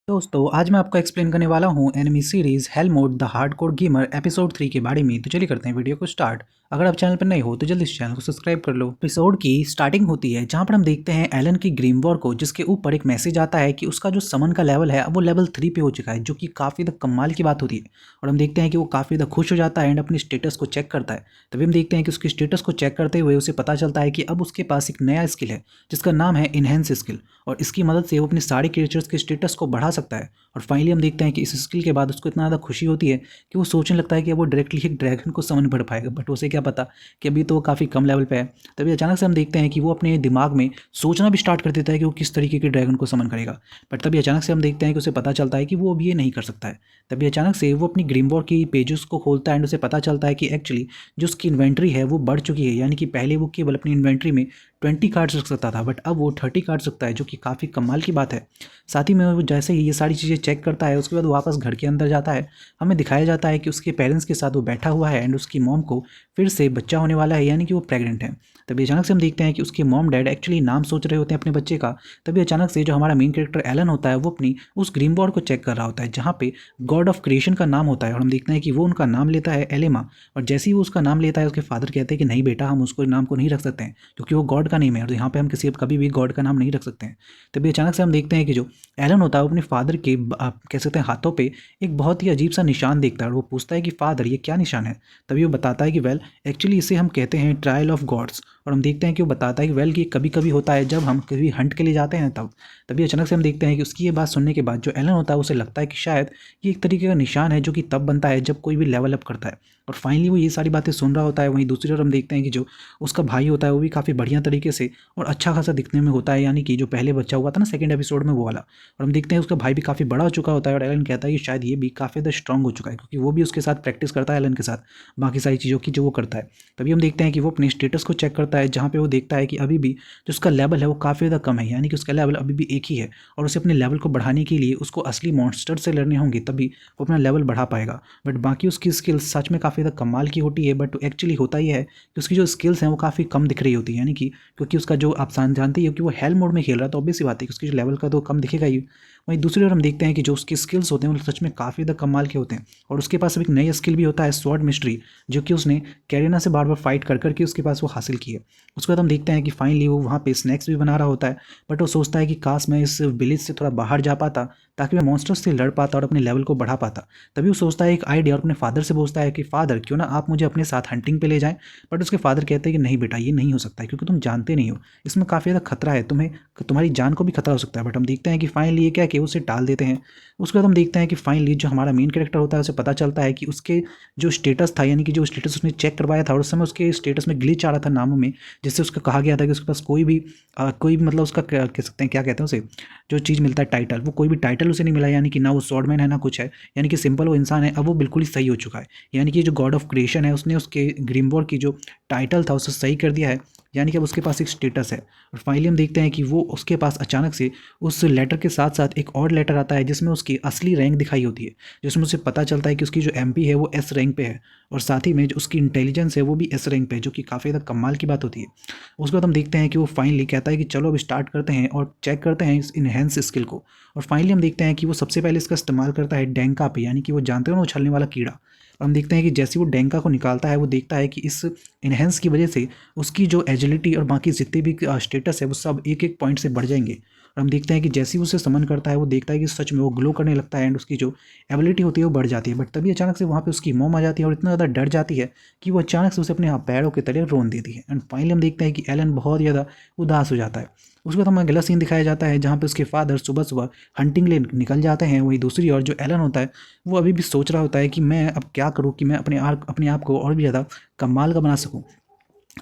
दोस्तों आज मैं आपको एक्सप्लेन करने वाला हूँ enemy series hello mode the hardcore gamer episode 3 के बारे में। तो चलिए करते हैं वीडियो को स्टार्ट। अगर आप चैनल पर नए हो तो जल्दी से चैनल को सब्सक्राइब कर लो। एपिसोड की स्टार्टिंग होती है जहाँ पर हम देखते हैं एलन की ग्रीमवॉर को, जिसके ऊपर एक मैसेज आता है कि उसका जो समन का लेवल है अब वो लेवल 3 पे हो चुका है, जो कि काफ़ी ज़्यादा कमाल की बात होती है। और हम देखते हैं कि वो काफ़ी ज़्यादा खुश हो जाता है एंड अपनी स्टेटस को चेक करता है। तभी हम देखते हैं कि उसकी स्टेटस को चेक करते हुए उसे पता चलता है कि अब उसके पास एक नया स्किल है जिसका नाम है इनहेंस स्किल, और इसकी मदद से वो अपनी सारी क्रिएचर्स के स्टेटस को बढ़ा सकता है। और फाइनली हम देखते हैं कि इस स्किल के बाद उसको इतना ज़्यादा खुशी होती है कि वो सोचने लगता है कि वो डायरेक्टली एक ड्रैगन को समन पढ़ पाएगा, बट उसे क्या पता कि अभी तो वो काफ़ी कम लेवल पे है। तभी अचानक से हम देखते हैं कि वो अपने दिमाग में सोचना भी स्टार्ट कर देता है कि वो किस तरीके के ड्रैगन को समन करेगा। बट तभी अचानक से हम देखते हैं कि उसे पता चलता है कि वो अब ये नहीं कर सकता है। तभी अचानक से वो अपनी ग्रीमवॉर की पेजेस को खोलता है एंड उसे पता चलता है कि एक्चुअली जो उसकी इन्वेंट्री है वो बढ़ चुकी है। यानी कि पहले वो केवल अपनी इन्वेंट्री में 20 कार्ड्स रख सकता था, बट अब वो 30 कार्ड्स रखता है, जो कि काफ़ी कमाल की बात है। साथ ही में वो जैसे ही ये सारी चीज़ें चेक करता है उसके बाद वापस घर के अंदर जाता है। हमें दिखाया जाता है कि उसके पेरेंट्स के साथ वो बैठा हुआ है एंड उसकी मॉम को फिर से बच्चा होने वाला है, यानी कि वो प्रेग्नेंट है। तभी अचानक से हम देखते हैं कि उसके मॉम डैड एक्चुअली नाम सोच रहे होते हैं अपने बच्चे का। तभी अचानक से जो हमारा मेन कैरेक्टर एलन होता है वो अपनी उस ग्रीम बोर्ड को चेक कर रहा होता है जहाँ पे गॉड ऑफ क्रिएशन का नाम होता है, और हम देखते हैं कि वो उनका नाम लेता है एलेमा। और जैसे ही वो उसका नाम लेता है उसके फादर कहते हैं कि नहीं बेटा, हम उसको नाम को नहीं रख सकते हैं क्योंकि वो गॉड का नेम है और यहाँ पे हम किसी कभी भी गॉड का नाम नहीं रख सकते हैं। तभी अचानक से हम देखते हैं कि जो एलन होता है वो अपने फादर के आप कह सकते हैं हाथों पे एक बहुत ही अजीब सा निशान देखता है और वो पूछता है कि फादर ये क्या निशान है। तभी वो बताता है कि वेल एक्चुअली इसे हम कहते हैं ट्रायल ऑफ गॉड्स। और हम देखते हैं कि वो बताता है कि वेल ये कभी कभी होता है जब हम कभी हंट के लिए जाते हैं तब। तभी अचानक से हम देखते हैं कि उसकी ये बात सुनने के बाद जो एलन होता है उसे लगता है कि शायद ये एक तरीके का निशान है जो कि तब बनता है जब कोई भी लेवल अप करता है। और फाइनली वो ये सारी बातें सुन रहा होता है। वहीं दूसरी ओर हम देखते हैं कि जो उसका भाई होता है वो भी काफ़ी बढ़िया तरीके से और अच्छा खासा दिखने में होता है, यानी कि जो पहले बच्चा हुआ था ना सेकंड एपिसोड में वो वाला। और हम देखते हैं उसका भाई भी काफ़ी बड़ा हो चुका होता है और एलन कहता है कि शायद ये भी काफ़ी ज़्यादा स्ट्रांग हो चुका है क्योंकि वो भी उसके साथ प्रैक्टिस करता है एलन के साथ बाकी सारी चीज़ों की जो वो करता है। तभी हम देखते हैं कि वो अपने स्टेटस को चेक करता है जहाँ पे वो देखता है कि अभी भी जो उसका लेवल है वो काफ़ी ज़्यादा कम है, यानी कि उसका लेवल अभी भी एक ही है और उसे अपने लेवल को बढ़ाने के लिए उसको असली मॉन्स्टर से लड़ने होंगे तभी वो अपना लेवल बढ़ा पाएगा। बट बाकी उसकी स्किल्स सच में काफ़ी ज़्यादा कमाल की होती है, बट एक्चुअली होता ही है कि उसकी जो स्किल्स हैं वो काफ़ी कम दिख रही होती है, यानी कि क्योंकि उसका जो आप जानते ही हो कि वो हेल मोड में खेल रहा है तो ऑब्वियस सी बात है कि उसकी जो लेवल का तो कम दिखेगा ही। वहीं दूसरी ओर हम देखते हैं कि जो उसके स्किल्स होते हैं वो सच में काफ़ी ज़्यादा कमाल के होते हैं और उसके पास अब एक नई स्किल भी होता है स्वॉर्ड मिस्ट्री, जो कि उसने कैरिना से बार बार फाइट कर करके उसके पास वो हासिल की है। उसके बाद हम देखते हैं कि फाइनली वो वहाँ पे स्नैक्स भी बना रहा होता है, बट वो सोचता है कि काश मैं इस विलेज से थोड़ा बाहर जा पाता ताकि मैं मॉन्स्टर्स से लड़ पाता और अपने लेवल को बढ़ा पाता। तभी वो सोचता है एक आइडिया और अपने फादर से पूछता है कि फादर क्यों ना आप मुझे अपने साथ हंटिंग पे ले जाएं। बट उसके फादर कहते हैं कि नहीं बेटा, ये नहीं हो सकता है क्योंकि तुम जानते नहीं हो, इसमें काफ़ी ज़्यादा खतरा है, तुम्हें तुम्हारी जान को भी खतरा हो सकता है। बट हम देखते हैं कि फाइनली ये क्या कि उसे टाल देते हैं। उसके बाद हम देखते हैं कि फाइनली जो हमारा मेन कैरेक्टर होता है उसे पता चलता है कि उसके जो स्टेटस था, यानी कि जो स्टेटस उसने चेक करवाया था और उस समय उसके स्टेटस में ग्लिच आ रहा था नामों में, जिससे उसका कहा गया था कि उसके पास कोई भी मतलब उसका कह सकते हैं क्या कहते हैं उसे, जो चीज़ मिलता है टाइटल, वो कोई भी टाइटल उसे नहीं मिला, यानी कि ना वो स्वॉर्डमैन है ना कुछ है, यानी कि सिंपल वो इंसान है। अब वो बिल्कुल ही सही हो चुका है, यानी कि जो गॉड ऑफ क्रिएशन है उसने उसके ग्रीमवॉर की जो टाइटल था उसे सही कर दिया है, यानी कि अब उसके पास एक स्टेटस है। और फाइनली हम देखते हैं कि वो उसके पास अचानक से उस लेटर के साथ साथ एक और लेटर आता है जिसमें उसकी असली रैंक दिखाई होती है, जिसमें उसे पता चलता है कि उसकी जो एमपी है वो एस रैंक पे है और साथ ही में जो उसकी इंटेलिजेंस है वो भी एस रैंक पे है, जो कि काफ़ी ज़्यादा कमाल की बात होती है। उसके बाद हम देखते हैं कि वो फाइनली कहता है कि चलो अब स्टार्ट करते हैं और चेक करते हैं इस इनहेंस स्किल को। और फाइनली हम देखते हैं कि वो सबसे पहले इसका इस्तेमाल करता है डेंका पे, यानी कि वो जानते हो ना उछलने वाला कीड़ा। और हम देखते हैं कि जैसे वो डेंका को निकालता है वो देखता है कि इस इनहेंस की वजह से उसकी जो एजिलिटी और बाकी जितने भी स्टेटस है वो सब एक एक पॉइंट से बढ़ जाएंगे। और हम देखते हैं कि जैसे ही उसे समन करता है वो देखता है कि सच में वो ग्लो करने लगता है एंड उसकी जो एबिलिटी होती है वो बढ़ जाती है। बट तभी अचानक से वहाँ पे उसकी मॉम आ जाती है और इतना ज़्यादा डर जाती है कि वो अचानक से उसे अपने पैरों के तले रोन देती है। एंड फाइनली हम देखते हैं कि एलन बहुत ज़्यादा उदास हो जाता है। उसके बाद हमें अगला सीन दिखाया जाता है जहाँ पे उसके फादर सुबह सुबह हंटिंग ले निकल जाते हैं। वहीं दूसरी ओर जो एलन होता है वो अभी भी सोच रहा होता है कि मैं अब क्या करूँ कि मैं अपने आप को और भी ज़्यादा कमाल का बना सकूँ।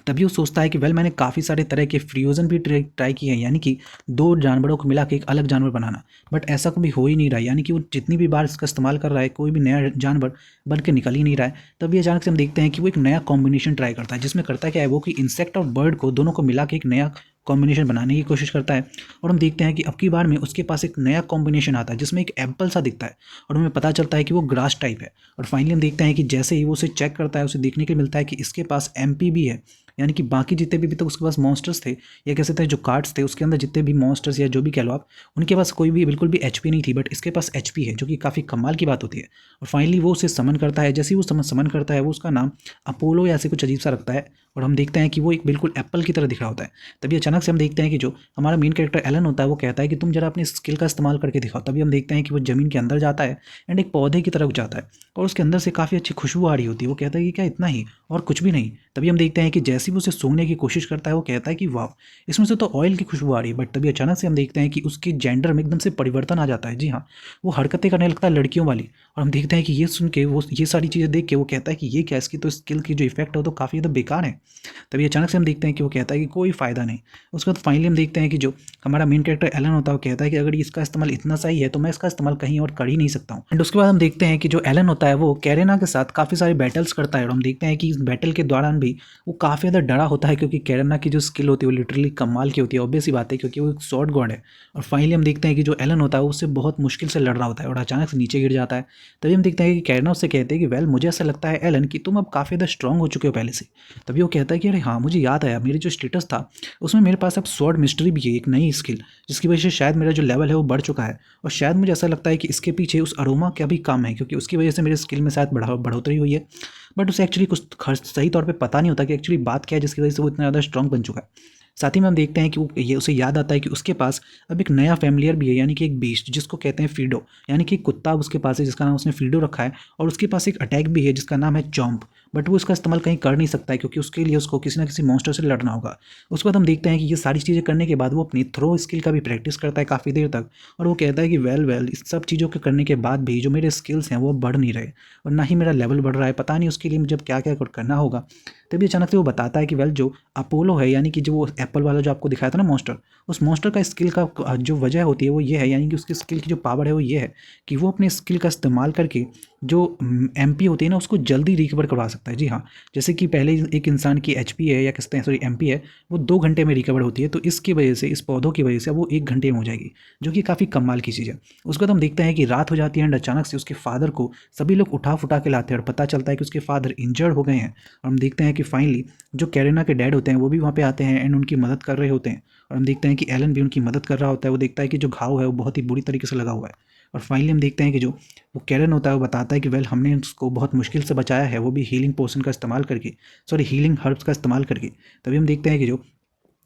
तभी वो सोचता है कि वेल मैंने काफ़ी सारे तरह के फ्यूज़न भी ट्राई किए हैं, यानी कि दो जानवरों को मिला के एक अलग जानवर बनाना, बट ऐसा कभी हो ही नहीं रहा है, यानी कि वो जितनी भी बार इसका इस्तेमाल कर रहा है कोई भी नया जानवर बन के निकल ही नहीं रहा है। तभी अचानक से हम देखते हैं कि वो एक नया कॉम्बिनेशन ट्राई करता है जिसमें करता क्या है वो कि इंसेक्ट और बर्ड को दोनों को मिला के एक नया कॉम्बिनेशन बनाने की कोशिश करता है। और हम देखते हैं कि अब की बार में उसके पास एक नया कॉम्बिनेशन आता है जिसमें एक एप्पल सा दिखता है और हमें पता चलता है कि वो ग्रास टाइप है। और फाइनली हम देखते हैं कि जैसे ही वो उसे चेक करता है उसे देखने के लिए मिलता है कि इसके पास एमपी भी है, यानी कि बाकी जितने भी तक उसके पास मॉन्स्टर्स थे या कह सकते हैं जो कार्ड्स थे उसके अंदर जितने भी मॉन्स्टर्स या जो भी कह लो आप, उनके पास कोई भी बिल्कुल भी एचपी नहीं थी, बट इसके पास एचपी है, जो कि काफ़ी कमाल की बात होती है। और फाइनली वो उसे समन करता है। जैसे ही वो समन करता है वो उसका नाम अपोलो या ऐसे कुछ अजीब सा रखता है, और हम देखते हैं कि वो एक बिल्कुल एप्पल की तरह दिख रहा होता है। तभी अचानक से हम देखते हैं कि जो हमारा मेन कैरेक्टर एलन होता है वो कहता है कि तुम जरा अपनी स्किल का इस्तेमाल करके दिखाओ। तभी हम देखते हैं कि वो ज़मीन के अंदर जाता है एंड एक पौधे की तरफ जाता है, और उसके अंदर से काफ़ी अच्छी खुशबू आ रही होती है। वो कहता है कि क्या इतना ही और कुछ भी नहीं। तभी हम देखते हैं कि जैसे ही वो उसे सूंघने की कोशिश करता है वो कहता है कि वाह, इसमें से तो ऑयल की खुशबू आ रही है। बट तभी अचानक से हम देखते हैं कि उसकी जेंडर में एकदम से परिवर्तन आ जाता है। जी हाँ, वो हरकतें करने लगता है लड़कियों वाली। और हम देखते हैं कि ये सुन के, वो ये सारी चीज़ें देख के वो कहता है कि ये क्या, इसकी तो स्किल की जो इफेक्ट है वो तो काफ़ी ज़्यादा बेकार है। तभी अचानक से हम देखते हैं कि वो कहता है कि कोई फ़ायदा नहीं। उसके बाद फाइनली हम देखते हैं कि जो हमारा मेन कैरेक्टर एलन होता है वो कहता है कि अगर इसका इस्तेमाल इतना सही है तो मैं इसका इस्तेमाल कहीं और कर ही नहीं सकता हूँ। एंड उसके बाद हम देखते हैं कि जो एलन होता है वो कैरेना के साथ काफ़ी सारे बैटल्स करता है, और हम देखते हैं कि इस बैटल के दौरान भी वो काफ़ी ज़्यादा डरा होता है, क्योंकि कैरेना की जो स्किल होती है वो लिटरली कमाल की होती है। ऑब्वियस सी बात है, क्योंकि वो एक स्वॉर्ड गॉड है। और फाइनली हम देखते हैं कि जो एलन होता है वो उससे बहुत मुश्किल से लड़ रहा होता है और अचानक से नीचे गिर जाता है। तभी हम देखते हैं कि कैरेना उससे कहते हैं कि वेल, मुझे ऐसा लगता है एलन कि तुम अब काफ़ी ज़्यादा स्ट्रॉन्ग हो चुके हो पहले से। तभी वो कहता है कि अरे हाँ, मुझे याद आया, मेरी जो स्टेटस था उसमें मेरे पास अब स्वॉर्ड मिस्ट्री भी है, एक नई स्किल, जिसकी वजह से शायद मेरा जो लेवल है वो बढ़ चुका है। और शायद मुझे ऐसा लगता है कि इसके पीछे उस अरोमा का भी काम है, क्योंकि उसकी वजह से मेरे स्किल में शायद बढ़ोतरी हुई है। बट उसे एक्चुअली कुछ सही तौर पे पता नहीं होता कि एक्चुअली बात क्या है जिसकी वजह से वो इतना ज़्यादा स्ट्रॉन्ग बन चुका है। साथ ही में हम देखते हैं कि वो ये उसे याद आता है कि उसके पास अब एक नया फैमिलियर भी है, यानी कि एक बीस्ट जिसको कहते हैं फीडो, यानी कि एक कुत्ता उसके पास है जिसका नाम उसने फीडो रखा है। और उसके पास एक अटैक भी है जिसका नाम है चॉम्प, बट वो इसका इस्तेमाल कहीं कर नहीं सकता है, क्योंकि उसके लिए उसको किसी ना किसी मॉन्स्टर से लड़ना होगा। उसके बाद हम देखते हैं कि ये सारी चीज़ें करने के बाद वो अपनी थ्रो स्किल का भी प्रैक्टिस करता है काफ़ी देर तक, और वो कहता है कि वेल इस सब चीज़ों के करने के बाद भी जो मेरे स्किल्स हैं वो बढ़ नहीं रहे, और ना ही मेरा लेवल बढ़ रहा है। पता नहीं उसके लिए मुझे क्या क्या करना होगा। तभी अचानक से वो बताता है कि वेल, जो अपोलो है, यानी कि जो वो एप्पल वाला जो आपको दिखाया था ना मॉन्स्टर, उस मॉन्स्टर का स्किल का जो वजह होती है वो ये है, यानी कि उसकी स्किल की जो पावर है वो ये है कि वो अपने स्किल का इस्तेमाल करके जो एमपी होती है ना उसको जल्दी रिकवर करवा सकता है। जी हाँ, जैसे कि पहले एक इंसान की एचपी है या कहते हैं सॉरी एमपी है, वो 2 घंटे में रिकवर होती है, तो इसकी वजह से, इस पौधों की वजह से वो 1 घंटे में हो जाएगी, जो कि काफ़ी कमाल की चीज़ है। उसके बाद हम देखते हैं कि रात हो जाती है एंड अचानक से उसके फादर को सभी लोग उठा फुटा के लाते हैं, और पता चलता है कि उसके फादर इंजर्ड हो गए हैं। और हम देखते हैं कि फाइनली जो कैरेना के डैड होते हैं वो भी वहाँ पे आते हैं एंड उनकी मदद कर रहे होते हैं। और हम देखते हैं कि एलन भी उनकी मदद कर रहा होता है। वो देखता है कि जो घाव है वो बहुत ही बुरी तरीके से लगा हुआ है। और फाइनली हम देखते हैं कि जो वो कैरन होता है वो बताता है कि वेल, हमने उसको बहुत मुश्किल से बचाया है, वो भी हीलिंग पोशन का इस्तेमाल करके, सॉरी हीलिंग हर्ब्स का इस्तेमाल करके। तभी हम देखते हैं कि जो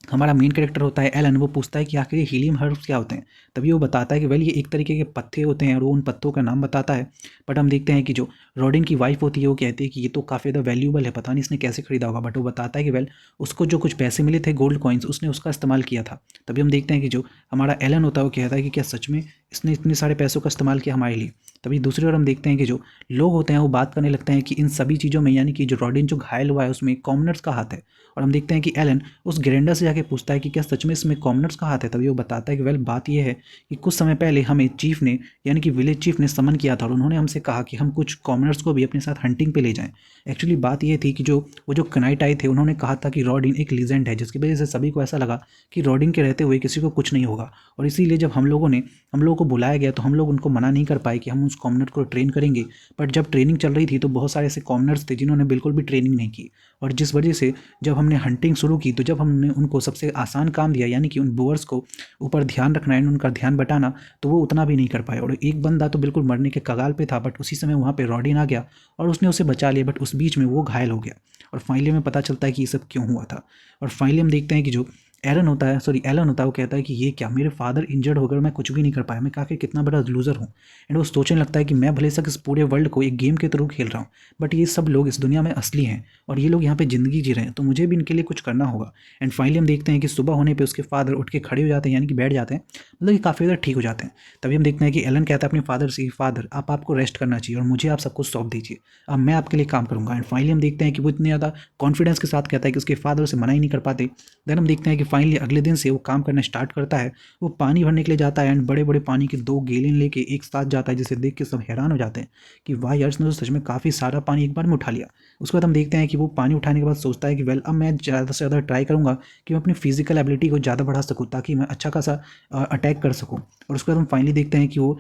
हमारा मेन कैरेक्टर होता है एलन, वो पूछता है कि आखिर ये हीलियम हर्ब्स क्या होते हैं। तभी वो बताता है कि वेल, ये एक तरीके के पत्ते होते हैं, और वो उन पत्तों का नाम बताता है। बट हम देखते हैं कि जो रॉडिन की वाइफ होती है वो कहती है कि ये तो काफ़ी ज़्यादा वैल्यूबल है, पता नहीं इसने कैसे खरीदा होगा। बट वो बताता है कि वेल, उसको जो कुछ पैसे मिले थे गोल्ड कॉइन्स, उसने उसका इस्तेमाल किया था। तभी हम देखते हैं कि जो हमारा एलन होता है वो कहता है कि क्या सच में इसने इतने सारे पैसों का इस्तेमाल किया हमारे लिए। तभी दूसरी ओर हम देखते हैं कि जो लोग होते हैं वो बात करने लगते हैं कि इन सभी चीज़ों में, यानी कि जो रॉडिन जो घायल हुआ है उसमें कॉमनर्स का हाथ है। और हम देखते हैं कि एलन उस ग्रेंडर से जाके पूछता है कि क्या सच में इसमें कॉमनर्स का हाथ है। तभी वो बताता है कि वेल, बात यह है कि कुछ समय पहले हमें चीफ ने, यानी कि विलेज चीफ ने समन किया था, और उन्होंने हमसे कहा कि हम कुछ कॉमनर्स को भी अपने साथ हंटिंग पे ले जाएं। एक्चुअली बात यह थी कि जो वो जो कनाइट आए थे उन्होंने कहा था कि रॉडिन एक लीजेंड है, जिसकी वजह से सभी को ऐसा लगा कि रॉडिन के रहते हुए किसी को कुछ नहीं होगा। और इसीलिए जब हम लोगों को बुलाया गया तो हम लोग उनको मना नहीं कर पाए कि हम उस कॉमनर को ट्रेन करेंगे। बट जब ट्रेनिंग चल रही थी तो बहुत सारे ऐसे कॉमनर्स थे जिन्होंने बिल्कुल भी ट्रेनिंग नहीं की, और जिस वजह से जब हमने हंटिंग शुरू की तो जब हमने उनको सबसे आसान काम दिया, यानी कि उन बोअर्स को ऊपर ध्यान रखना है, उनका ध्यान बटाना, तो वो उतना भी नहीं कर पाए। और एक बंदा तो बिल्कुल मरने के कगार पे था, बट उसी समय वहाँ पे रॉडिन आ गया और उसने उसे बचा लिया, बट उस बीच में वो घायल हो गया। और फाइनली हमें पता चलता है कि ये सब क्यों हुआ था। और फाइनली हम देखते हैं कि जो एलन होता है वो कहता है कि ये क्या, मेरे फादर इंजर्ड होकर मैं कुछ भी नहीं कर पाया, मैं काफ़ी कितना बड़ा लूज़र हूँ। एंड वो सोचने लगता है कि मैं भले तक इस पूरे वर्ल्ड को एक गेम के थ्रू खेल रहा हूँ, बट ये सब लोग इस दुनिया में असली हैं और ये लोग यहाँ पे ज़िंदगी जी रहे हैं, तो मुझे भी इनके लिए कुछ करना होगा। एंड फाइनली हम देखते हैं कि सुबह होने पर उसके फादर उठ के खड़े हो जाते हैं, यानी कि बैठ जाते हैं, मतलब कि काफ़ी ज़्यादा ठीक हो जाते हैं। तभी हम देखते हैं कि एलन कहता है अपने फादर से, फादर आपको रेस्ट करना चाहिए और मुझे आप सब कुछ सौंप दीजिए, अब मैं आपके लिए काम करूँगा। एंड फाइनली हम देखते हैं कि वो इतने ज़्यादा कॉन्फिडेंस के साथ कहता है कि उसके फादर उसे मना ही नहीं कर पाते। देन हम देखते हैं कि फाइनली अगले दिन से वो काम करना स्टार्ट करता है। वो पानी भरने के लिए जाता है एंड बड़े बड़े पानी के 2 गैलन लेके एक साथ जाता है, जिसे देख के सब हैरान हो जाते हैं कि वाह यार, इसने तो सच में काफ़ी सारा पानी एक बार में उठा लिया। उसके बाद हम देखते हैं कि वो पानी उठाने के बाद सोचता है कि वेल, अब मैं ज़्यादा से ज़्यादा ट्राई करूँगा कि मैं अपनी फिजिकल एबिलिटी को ज़्यादा बढ़ा सकूँ, ताकि मैं अच्छा खासा अटैक कर सकूँ। और उसके बाद हम फाइनली देखते हैं कि वो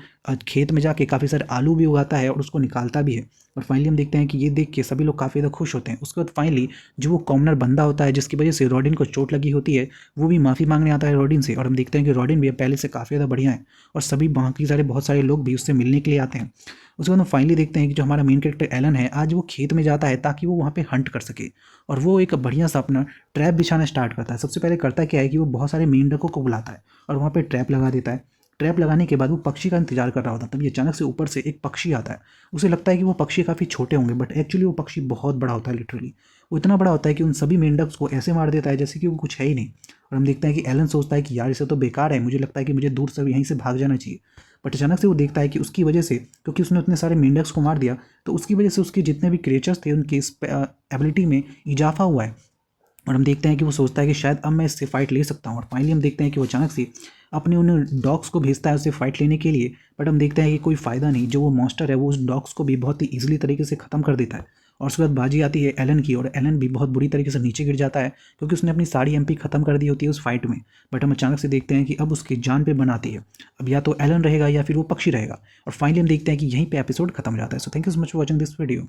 खेत में जाके काफ़ी सारे आलू भी उगाता है और उसको निकालता भी है। और फाइनली हम देखते हैं कि ये देख के सभी लोग काफ़ी ज़्यादा खुश होते हैं। उसके बाद फाइनली जो वो कॉमनर बंदा होता है जिसकी वजह से रॉडिन को चोट लगी होती है, वो भी माफ़ी मांगने आता है रॉडिन से। और हम देखते हैं कि रॉडिन भी अब पहले से काफ़ी ज़्यादा बढ़िया है और सभी बाकी सारे बहुत सारे लोग भी उससे मिलने के लिए आते हैं। उसके बाद हम फाइनली देखते हैं कि जो हमारा मेन कैरेक्टर एलन है, आज वो खेत में जाता है ताकि वो वहाँ पे हंट कर सके और वो एक बढ़िया सा अपना ट्रैप बिछाना स्टार्ट करता है। सबसे पहले करता क्या है कि वो बहुत सारे मेंढकों को बुलाता है और वहाँ पे ट्रैप लगा देता है। ट्रैप लगाने के बाद वो पक्षी का इंतजार कर रहा होता है, तभी अचानक से ऊपर से एक पक्षी आता है। उसे लगता है कि वो पक्षी काफ़ी छोटे होंगे, बट एक्चुअली वो पक्षी बहुत बड़ा होता है। लिटरली वो इतना बड़ा होता है कि उन सभी मेंढक्स को ऐसे मार देता है जैसे कि वो कुछ है ही नहीं। और हम देखते हैं कि एलन सोचता है कि यार इसे तो बेकार है, मुझे लगता है कि मुझे दूर से यहीं से भाग जाना चाहिए। बट अचानक से वो देखता है कि उसकी वजह से, क्योंकि उसने उतने सारे मेंढक्स को मार दिया, तो उसकी वजह से उसके जितने भी क्रिएचर्स थे उनकी इस एबिलिटी में इजाफा हुआ है। और हम देखते हैं कि वो सोचता है कि शायद अब मैं इससे फाइट ले सकता हूँ। और फाइनली हम देखते हैं कि वो अचानक से अपने उन डॉग्स को भेजता है उससे फाइट लेने के लिए। बट हम देखते हैं कि कोई फ़ायदा नहीं, जो वो मॉन्स्टर है वो उस डॉग्स को भी बहुत ही ईजिली तरीके से ख़त्म कर देता है। और उसके बाद बाजी आती है एलन की, और एलन भी बहुत बुरी तरीके से नीचे गिर जाता है क्योंकि उसने अपनी सारी एमपी ख़त्म कर दी होती है उस फाइट में। बट हम अचानक से देखते हैं कि अब उसकी जान पे बन आती है। अब या तो एलन रहेगा या फिर वो पक्षी रहेगा। और फाइनली हम देखते हैं कि यहीं पे एपिसोड खत्म हो जाता है। So thank you so much for watching this video.